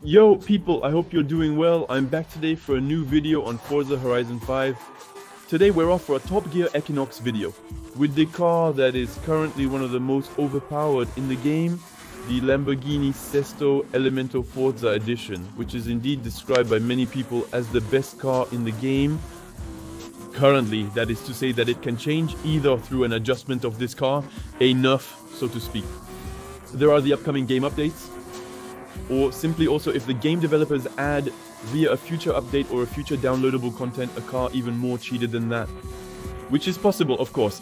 Yo people, I hope you're doing well. I'm back today for a new video on Forza Horizon 5. Today we're off for a Top Gear Eckinox video with the car that is currently one of the most overpowered in the game, the Lamborghini Sesto Elemento Forza edition, which is indeed described by many people as the best car in the game. Currently, that is to say that it can change either through an adjustment of this car, enough so to speak. There are the upcoming game updates, or simply also if the game developers add via a future update or a future downloadable content a car even more cheated than that. Which is possible, of course.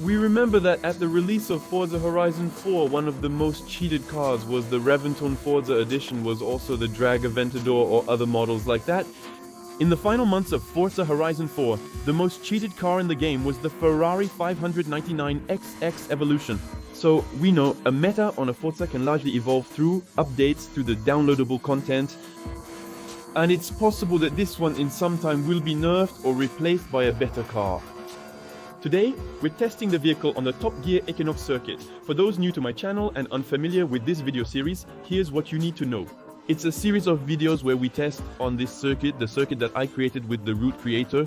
We remember that at the release of Forza Horizon 4, one of the most cheated cars was the Reventon Forza edition, was also the Drag Aventador or other models like that. In the final months of Forza Horizon 4, the most cheated car in the game was the Ferrari 599 XX Evolution. So we know a meta on a Forza can largely evolve through updates to the downloadable content, and it's possible that this one in some time will be nerfed or replaced by a better car. Today, we're testing the vehicle on the Top Gear Eckinox circuit. For those new to my channel and unfamiliar with this video series, here's what you need to know. It's a series of videos where we test on this circuit, the circuit that I created with the root creator.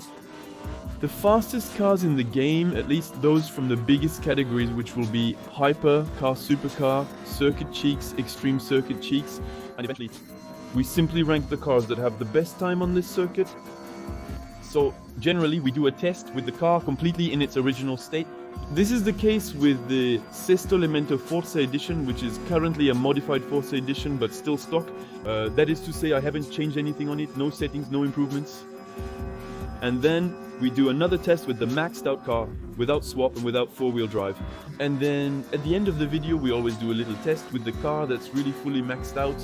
The fastest cars in the game, at least those from the biggest categories, which will be Hyper, Car Supercar, Circuit Cheeks, Extreme Circuit Cheeks, and eventually we simply rank the cars that have the best time on this circuit. So generally we do a test with the car completely in its original state. This is the case with the Sesto Elemento Forza edition, which is currently a modified Forza edition but still stock. That is to say, I haven't changed anything on it, no settings, no improvements. And then we do another test with the maxed out car, without swap and without four-wheel drive. And then at the end of the video we always do a little test with the car that's really fully maxed out.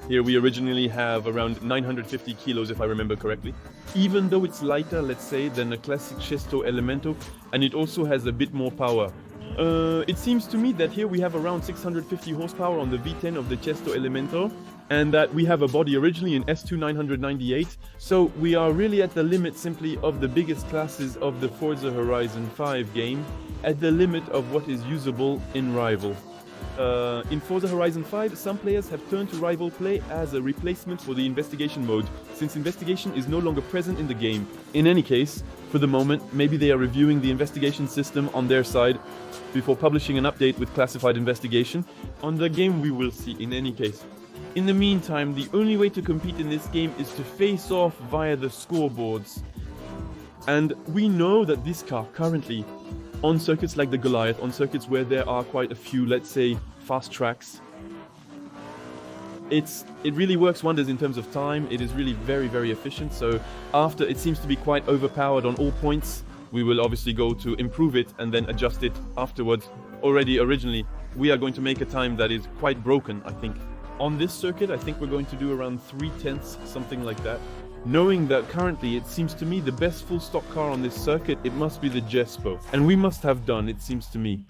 Here we originally have around 950 kilos if I remember correctly. Even though it's lighter, let's say, than a classic Sesto Elemento, and it also has a bit more power. It seems to me that here we have around 650 horsepower on the V10 of the Sesto Elemento, and that we have a body originally in S2 998, so we are really at the limit simply of the biggest classes of the Forza Horizon 5 game, at the limit of what is usable in Rival. In Forza Horizon 5, some players have turned to Rival Play as a replacement for the investigation mode, since investigation is no longer present in the game. In any case, for the moment, maybe they are reviewing the investigation system on their side before publishing an update with classified investigation. On the game we will see in any case. In the meantime, the only way to compete in this game is to face off via the scoreboards. And we know that this car currently, on circuits like the Goliath, on circuits where there are quite a few, let's say, fast tracks, it really works wonders in terms of time. It is really very, very efficient. So after it seems to be quite overpowered on all points, we will obviously go to improve it and then adjust it afterwards. Originally, we are going to make a time that is quite broken, I think. On this circuit, I think we're going to do around 3/10, something like that. Knowing that currently, it seems to me, the best full stock car on this circuit, it must be the Jespo. And we must have done, it seems to me.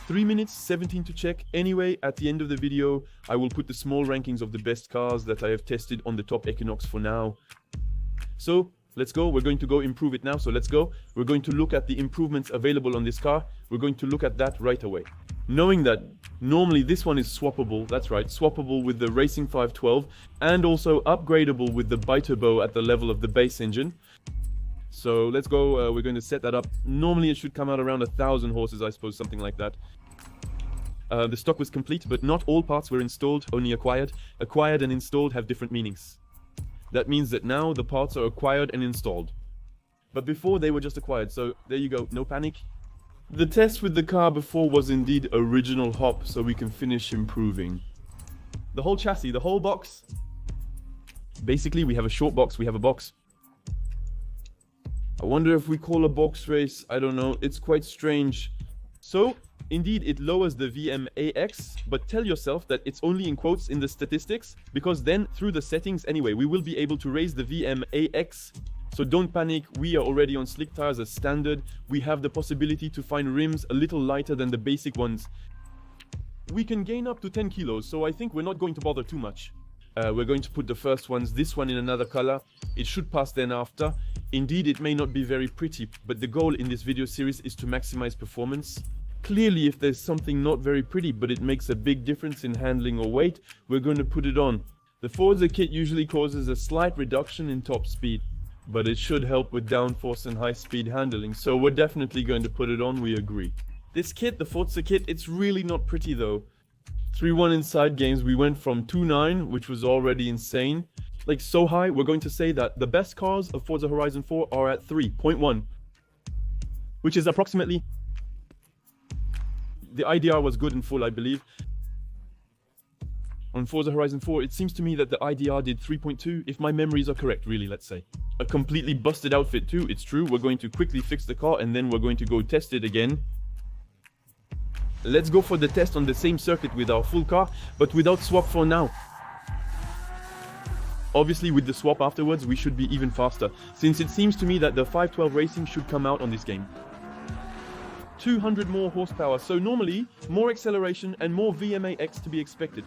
3 minutes, 17 to check. Anyway, at the end of the video, I will put the small rankings of the best cars that I have tested on the Top Eckinox for now. So, let's go. We're going to go improve it now, so let's go. We're going to look at the improvements available on this car. We're going to look at that right away. Knowing that normally this one is swappable, that's right, swappable with the Racing 512, and also upgradable with the Biturbo at the level of the base engine. So let's go, we're going to set that up. Normally it should come out around 1,000 horses, I suppose, something like that. The stock was complete, but not all parts were installed, only acquired. Acquired and installed have different meanings. That means that now the parts are acquired and installed. But before they were just acquired, so there you go, no panic. The test with the car before was indeed original hop, so we can finish improving. The whole chassis, the whole box. Basically, we have a short box, we have a box. I wonder if we call a box race, I don't know, it's quite strange. So, indeed, it lowers the VMAX, but tell yourself that it's only in quotes in the statistics, because then, through the settings anyway, we will be able to raise the VMAX. So don't panic, we are already on slick tires as standard. We have the possibility to find rims a little lighter than the basic ones. We can gain up to 10 kilos, so I think we're not going to bother too much. We're going to put the first ones, this one in another color. It should pass then after. Indeed, it may not be very pretty, but the goal in this video series is to maximize performance. Clearly, if there's something not very pretty, but it makes a big difference in handling or weight, we're going to put it on. The Forza kit usually causes a slight reduction in top speed, but it should help with downforce and high speed handling, so we're definitely going to put it on, we agree. This kit, the Forza kit, it's really not pretty though. 3-1 inside games, we went from 2-9, which was already insane. Like so high, we're going to say that the best cars of Forza Horizon 4 are at 3.1, which is approximately... The IDR was good in full, I believe. On Forza Horizon 4, it seems to me that the IDR did 3.2, if my memories are correct, really, let's say. A completely busted outfit too, it's true. We're going to quickly fix the car and then we're going to go test it again. Let's go for the test on the same circuit with our full car, but without swap for now. Obviously, with the swap afterwards, we should be even faster, since it seems to me that the 512 Racing should come out on this game. 200 more horsepower, so normally, more acceleration and more VMAX to be expected.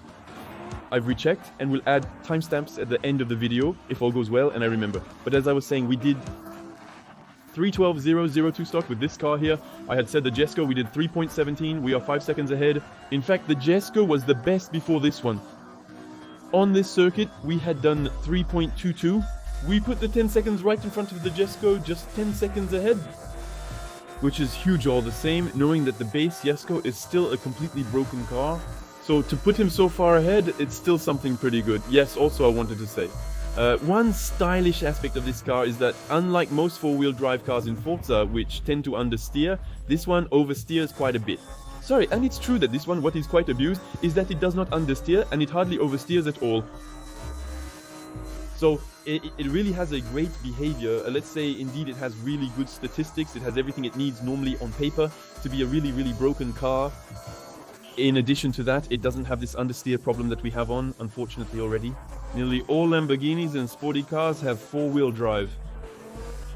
I've rechecked and will add timestamps at the end of the video, if all goes well and I remember. But as I was saying, we did 3:12.002 stock with this car here. I had said the Jesco, we did 3.17, we are 5 seconds ahead. In fact, the Jesco was the best before this one. On this circuit, we had done 3.22. We put the 10 seconds right in front of the Jesco, just 10 seconds ahead. Which is huge all the same, knowing that the base Jesco is still a completely broken car. So to put him so far ahead, it's still something pretty good. Yes, also I wanted to say. One stylish aspect of this car is that unlike most four-wheel drive cars in Forza, which tend to understeer, this one oversteers quite a bit. Sorry, and it's true that this one, what is quite abused, is that it does not understeer and it hardly oversteers at all. So it really has a great behavior. Let's say indeed it has really good statistics, it has everything it needs normally on paper to be a really, really broken car. In addition to that, it doesn't have this understeer problem that we have on, unfortunately already. Nearly all Lamborghinis and sporty cars have four-wheel drive.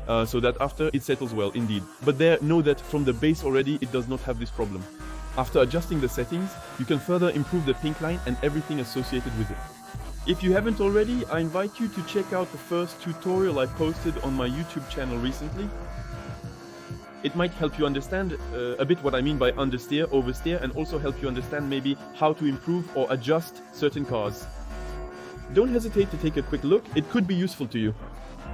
So that after, it settles well, indeed. But there, know that from the base already, it does not have this problem. After adjusting the settings, you can further improve the pink line and everything associated with it. If you haven't already, I invite you to check out the first tutorial I posted on my YouTube channel recently. It might help you understand a bit what I mean by understeer, oversteer, and also help you understand maybe how to improve or adjust certain cars. Don't hesitate to take a quick look, it could be useful to you.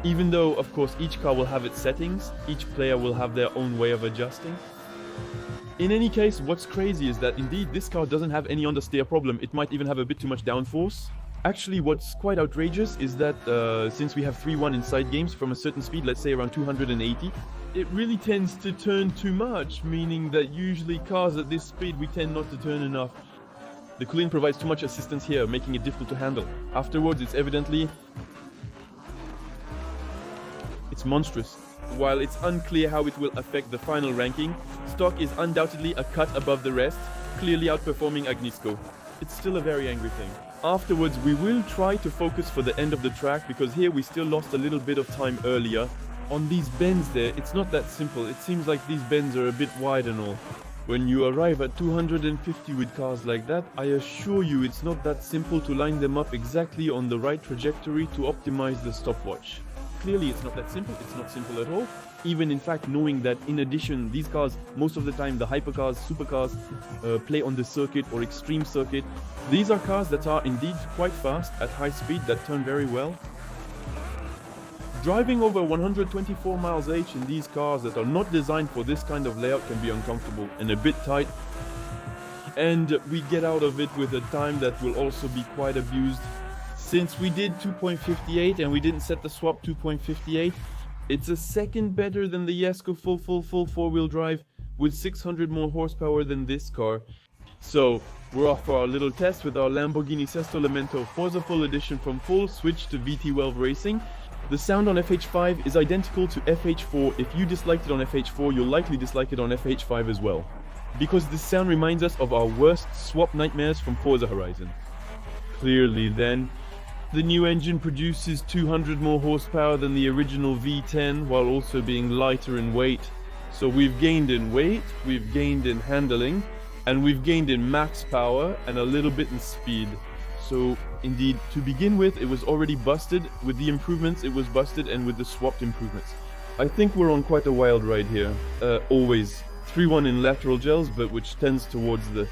Even though, of course, each car will have its settings, each player will have their own way of adjusting. In any case, what's crazy is that indeed this car doesn't have any understeer problem, it might even have a bit too much downforce. Actually, what's quite outrageous is that since we have 3-1 inside games from a certain speed, let's say around 280, it really tends to turn too much, meaning that usually cars at this speed we tend not to turn enough. The cooling provides too much assistance here, making it difficult to handle. Afterwards, it's monstrous. While it's unclear how it will affect the final ranking, stock is undoubtedly a cut above the rest, clearly outperforming Agnisco. It's still a very angry thing. Afterwards, we will try to focus for the end of the track, because here we still lost a little bit of time earlier. On these bends there, it's not that simple. It seems like these bends are a bit wide and all. When you arrive at 250 with cars like that, I assure you it's not that simple to line them up exactly on the right trajectory to optimize the stopwatch. Clearly it's not that simple, it's not simple at all. Even in fact knowing that in addition these cars, most of the time the hypercars, supercars play on the circuit or extreme circuit. These are cars that are indeed quite fast at high speed, that turn very well. Driving over 124 miles h in these cars that are not designed for this kind of layout can be uncomfortable and a bit tight. And we get out of it with a time that will also be quite abused. Since we did 2.58 and we didn't set the swap 2.58, it's a second better than the Jesco full four-wheel drive with 600 more horsepower than this car. So we're off for our little test with our Lamborghini Sesto Lamento Forza Full Edition from full switch to VT12 Racing. The sound on FH5 is identical to FH4. If you disliked it on FH4, you'll likely dislike it on FH5 as well. Because this sound reminds us of our worst swap nightmares from Forza Horizon. Clearly then, the new engine produces 200 more horsepower than the original V10 while also being lighter in weight. So we've gained in weight, we've gained in handling, and we've gained in max power and a little bit in speed. So indeed, to begin with, it was already busted. With the improvements, it was busted, and with the swapped improvements. I think we're on quite a wild ride here. Always 3-1 in lateral gels, but which tends towards the...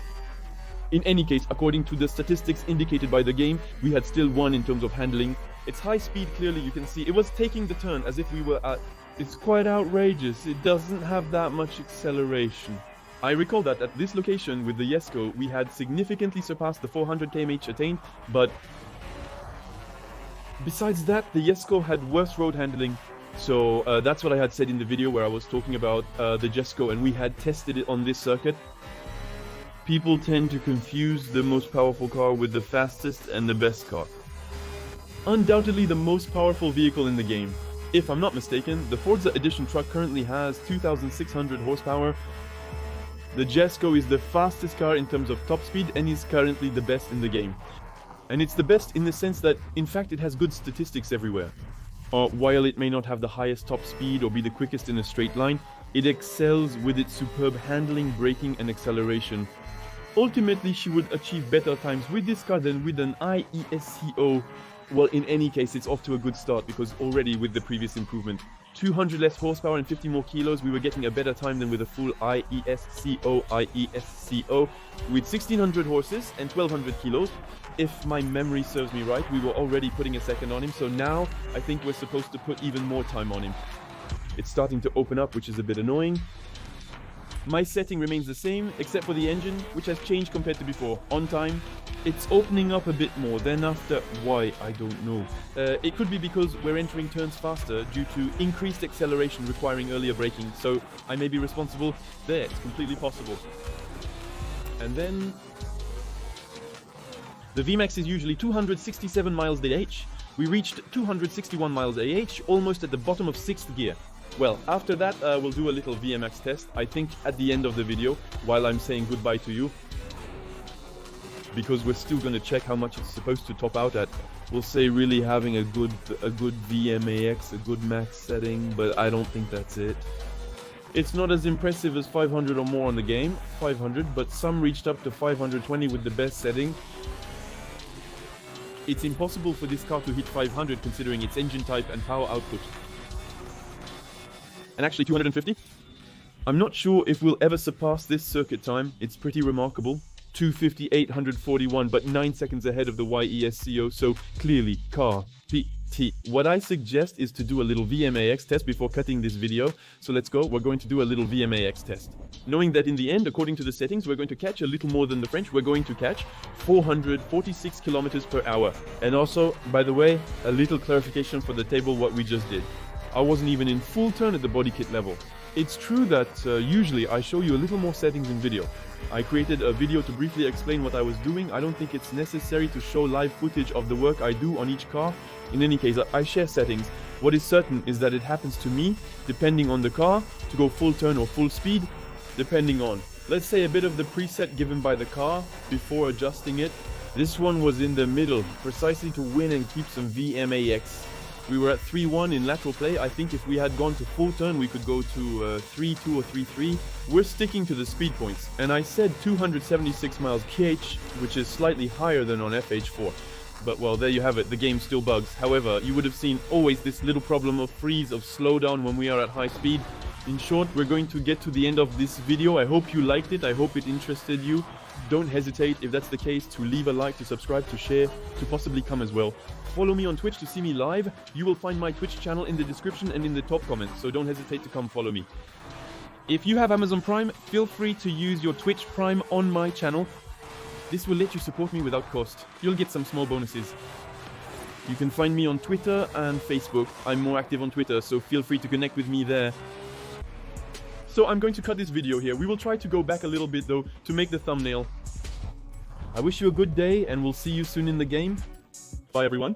In any case, according to the statistics indicated by the game, we had still won in terms of handling. It's high speed, clearly you can see. It was taking the turn as if we were at... It's quite outrageous. It doesn't have that much acceleration. I recall that at this location with the Jesko, we had significantly surpassed the 400 km/h attained, but besides that, the Jesko had worse road handling. So that's what I had said in the video where I was talking about the Jesko, and we had tested it on this circuit. People tend to confuse the most powerful car with the fastest and the best car. Undoubtedly the most powerful vehicle in the game. If I'm not mistaken, the Forza Edition truck currently has 2,600 horsepower. The Jesko is the fastest car in terms of top speed and is currently the best in the game. And it's the best in the sense that, in fact, it has good statistics everywhere. While it may not have the highest top speed or be the quickest in a straight line, it excels with its superb handling, braking and acceleration. Ultimately, she would achieve better times with this car than with an IESCO. Well, in any case, it's off to a good start because already with the previous improvement, 200 less horsepower and 50 more kilos, we were getting a better time than with a full IESCO with 1600 horses and 1200 kilos. If my memory serves me right, we were already putting a second on him, so now I think we're supposed to put even more time on him. It's starting to open up, which is a bit annoying. My setting remains the same, except for the engine, which has changed compared to before. On time, it's opening up a bit more, then after, why, I don't know. It could be because we're entering turns faster due to increased acceleration requiring earlier braking, so I may be responsible. There, it's completely possible. And then... the VMAX is usually 267 miles AH. We reached 261 miles AH, almost at the bottom of 6th gear. Well, after that, we'll do a little VMAX test, I think at the end of the video, while I'm saying goodbye to you. Because we're still going to check how much it's supposed to top out at. We'll say really having a good VMAX, a good max setting, but I don't think that's it. It's not as impressive as 500 or more on the game, 500, but some reached up to 520 with the best setting. It's impossible for this car to hit 500 considering its engine type and power output. And actually 250? I'm not sure if we'll ever surpass this circuit time. It's pretty remarkable. 258.41, but 9 seconds ahead of the YESCO, so clearly car PT. What I suggest is to do a little VMAX test before cutting this video. So let's go, we're going to do a little VMAX test. Knowing that in the end, according to the settings, we're going to catch a little more than the French. We're going to catch 446 kilometers per hour. And also, by the way, a little clarification for the table what we just did. I wasn't even in full turn at the body kit level. It's true that usually I show you a little more settings in video. I created a video to briefly explain what I was doing. I don't think it's necessary to show live footage of the work I do on each car. In any case, I share settings. What is certain is that it happens to me, depending on the car, to go full turn or full speed, depending on, let's say, a bit of the preset given by the car before adjusting it. This one was in the middle, precisely to win and keep some VMAX. We were at 3-1 in lateral play. I think if we had gone to full turn, we could go to 3-2 or 3-3. We're sticking to the speed points. And I said 276 miles kh, which is slightly higher than on FH4. But well, there you have it, the game still bugs. However, you would have seen always this little problem of freeze, of slowdown when we are at high speed. In short, we're going to get to the end of this video. I hope you liked it, I hope it interested you. Don't hesitate, if that's the case, to leave a like, to subscribe, to share, to possibly come as well. Follow me on Twitch to see me live. You will find my Twitch channel in the description and in the top comments, so don't hesitate to come follow me. If you have Amazon Prime, feel free to use your Twitch Prime on my channel. This will let you support me without cost. You'll get some small bonuses. You can find me on Twitter and Facebook. I'm more active on Twitter, so feel free to connect with me there. So I'm going to cut this video here. We will try to go back a little bit though, to make the thumbnail. I wish you a good day and we'll see you soon in the game. Bye everyone.